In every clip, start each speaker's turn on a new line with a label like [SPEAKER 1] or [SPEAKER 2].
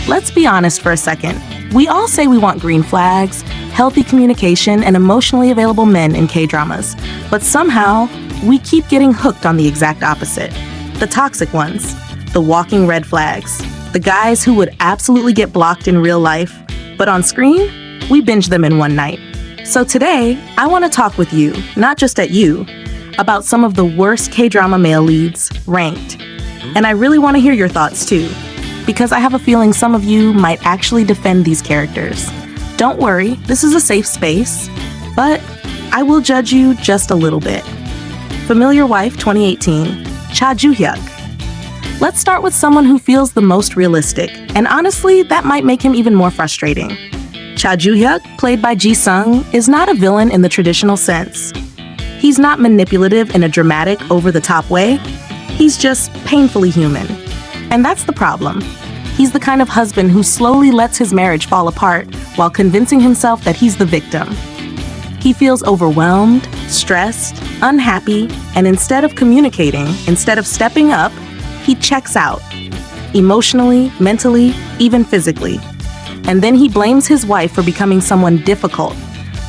[SPEAKER 1] Let's be honest for a second. We all say we want green flags, healthy communication, and emotionally available men in K-dramas. But somehow, we keep getting hooked on the exact opposite. The toxic ones, the walking red flags, the guys who would absolutely get blocked in real life, but on screen, we binge them in one night. So today, I want to talk with you, not just at you, about some of the worst K-drama male leads, ranked. And I really want to hear your thoughts too, because I have a feeling some of you might actually defend these characters. Don't worry, this is a safe space, but I will judge you just a little bit. Familiar Wife 2018, Cha Joo-hyuk. Let's start with someone who feels the most realistic, and honestly, that might make him even more frustrating. Cha Joo-hyuk, played by Ji-sung, is not a villain in the traditional sense. He's not manipulative in a dramatic, over-the-top way. He's just painfully human. And that's the problem. He's the kind of husband who slowly lets his marriage fall apart while convincing himself that he's the victim. He feels overwhelmed, stressed, unhappy, and instead of communicating, instead of stepping up, he checks out. Emotionally, mentally, even physically. And then he blames his wife for becoming someone difficult,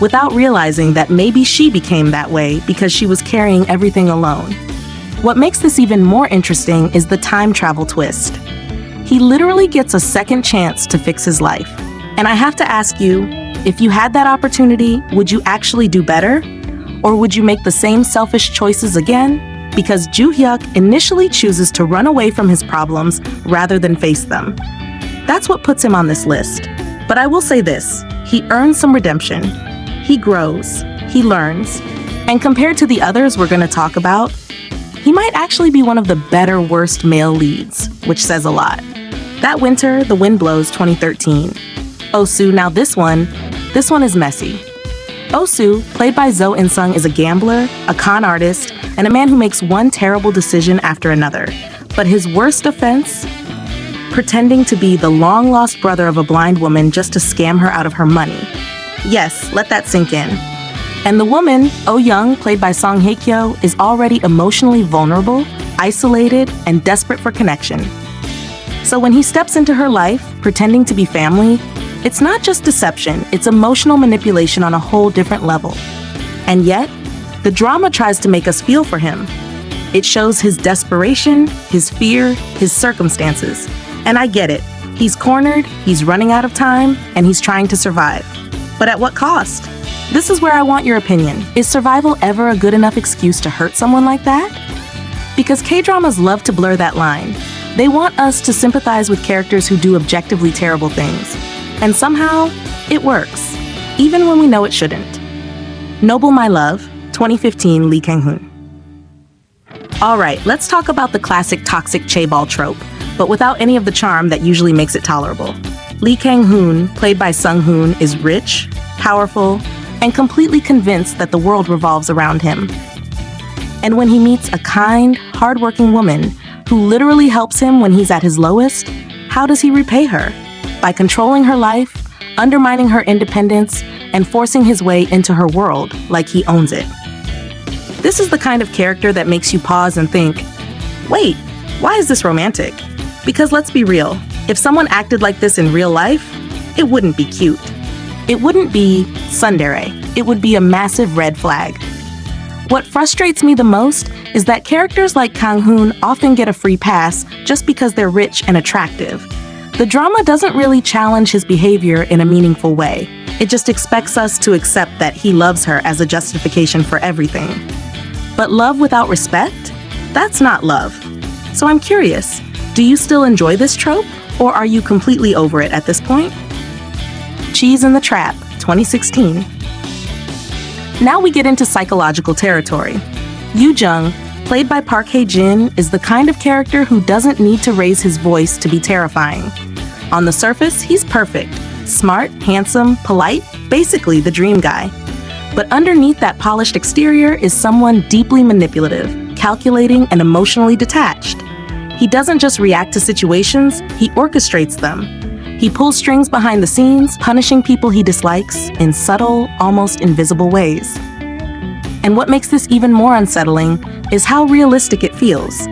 [SPEAKER 1] without realizing that maybe she became that way because she was carrying everything alone. What makes this even more interesting is the time travel twist. He literally gets a second chance to fix his life. And I have to ask you, if you had that opportunity, would you actually do better? Or would you make the same selfish choices again? Because Joo-hyuk initially chooses to run away from his problems rather than face them. That's what puts him on this list. But I will say this, he earns some redemption. He grows, he learns, and compared to the others we're going to talk about, he might actually be one of the better worst male leads, which says a lot. That winter, The Wind Blows 2013. Oh-soo, now this one is messy. Oh-soo, played by Zo In-sung, is a gambler, a con artist, and a man who makes one terrible decision after another. But his worst offense? Pretending to be the long-lost brother of a blind woman just to scam her out of her money. Yes, let that sink in. And the woman, Oh Young, played by Song Hye-kyo, is already emotionally vulnerable, isolated, and desperate for connection. So when he steps into her life, pretending to be family, it's not just deception, it's emotional manipulation on a whole different level. And yet, the drama tries to make us feel for him. It shows his desperation, his fear, his circumstances. And I get it. He's cornered, he's running out of time, and he's trying to survive. But at what cost? This is where I want your opinion. Is survival ever a good enough excuse to hurt someone like that? Because K-dramas love to blur that line. They want us to sympathize with characters who do objectively terrible things. And somehow, it works, even when we know it shouldn't. Noble My Love, 2015, Lee Kang-hoon. Alright, let's talk about the classic toxic chaebol trope, but without any of the charm that usually makes it tolerable. Lee Kang-hoon, played by Sung-hoon, is rich, powerful, and completely convinced that the world revolves around him. And when he meets a kind, hardworking woman who literally helps him when he's at his lowest, how does he repay her? By controlling her life, undermining her independence, and forcing his way into her world like he owns it. This is the kind of character that makes you pause and think, wait, why is this romantic? Because let's be real, if someone acted like this in real life, it wouldn't be cute. It wouldn't be tsundere. It would be a massive red flag. What frustrates me the most is that characters like Kang-hoon often get a free pass just because they're rich and attractive. The drama doesn't really challenge his behavior in a meaningful way. It just expects us to accept that he loves her as a justification for everything. But love without respect? That's not love. So I'm curious, do you still enjoy this trope, or are you completely over it at this point? Cheese in the Trap, 2016. Now we get into psychological territory. Yoo-jung, played by Park Hae-jin, is the kind of character who doesn't need to raise his voice to be terrifying. On the surface, he's perfect. Smart, handsome, polite, basically the dream guy. But underneath that polished exterior is someone deeply manipulative, calculating, and emotionally detached. He doesn't just react to situations, he orchestrates them. He pulls strings behind the scenes, punishing people he dislikes in subtle, almost invisible ways. And what makes this even more unsettling is how realistic it feels.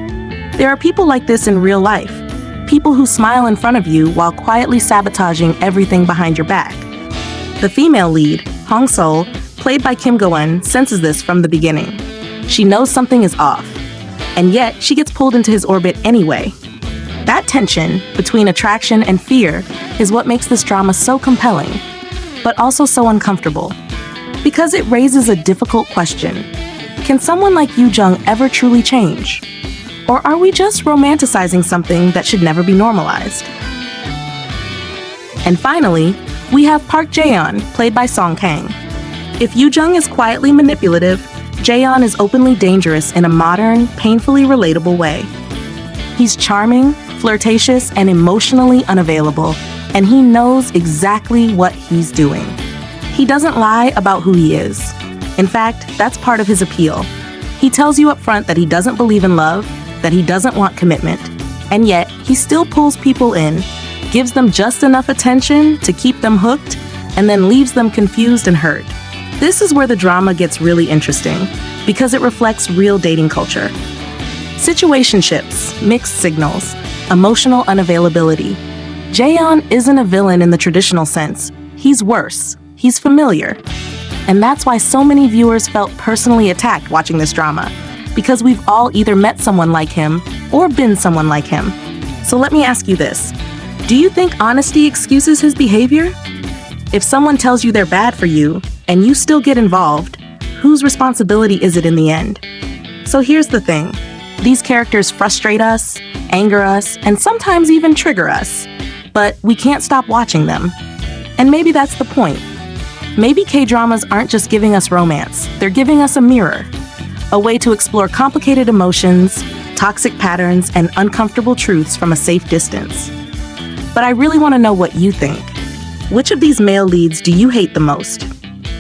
[SPEAKER 1] There are people like this in real life. people who smile in front of you while quietly sabotaging everything behind your back. The female lead, Hong Sol, played by Kim Go-eun, senses this from the beginning. She knows something is off, and yet she gets pulled into his orbit anyway. That tension between attraction and fear is what makes this drama so compelling, but also so uncomfortable, because it raises a difficult question. Can someone like Yoo Jung ever truly change? Or are we just romanticizing something that should never be normalized? And finally, we have Park Jae-on, played by Song Kang. If Yoo Jung is quietly manipulative, Jae-on is openly dangerous in a modern, painfully relatable way. He's charming, flirtatious, and emotionally unavailable, and he knows exactly what he's doing. He doesn't lie about who he is. In fact, that's part of his appeal. He tells you up front that he doesn't believe in love, that he doesn't want commitment, and yet he still pulls people in, gives them just enough attention to keep them hooked, and then leaves them confused and hurt. This is where the drama gets really interesting, because it reflects real dating culture. Situationships, mixed signals, emotional unavailability. Jae-on isn't a villain in the traditional sense. He's worse. He's familiar. And that's why so many viewers felt personally attacked watching this drama, because we've all either met someone like him or been someone like him. So let me ask you this. Do you think honesty excuses his behavior? If someone tells you they're bad for you, and you still get involved, whose responsibility is it in the end? So here's the thing. These characters frustrate us, anger us, and sometimes even trigger us. But we can't stop watching them. And maybe that's the point. Maybe K-dramas aren't just giving us romance, they're giving us a mirror. A way to explore complicated emotions, toxic patterns, and uncomfortable truths from a safe distance. But I really want to know what you think. Which of these male leads do you hate the most?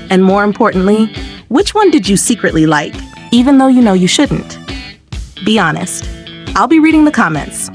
[SPEAKER 1] And more importantly, which one did you secretly like, even though you know you shouldn't? Be honest. I'll be reading the comments.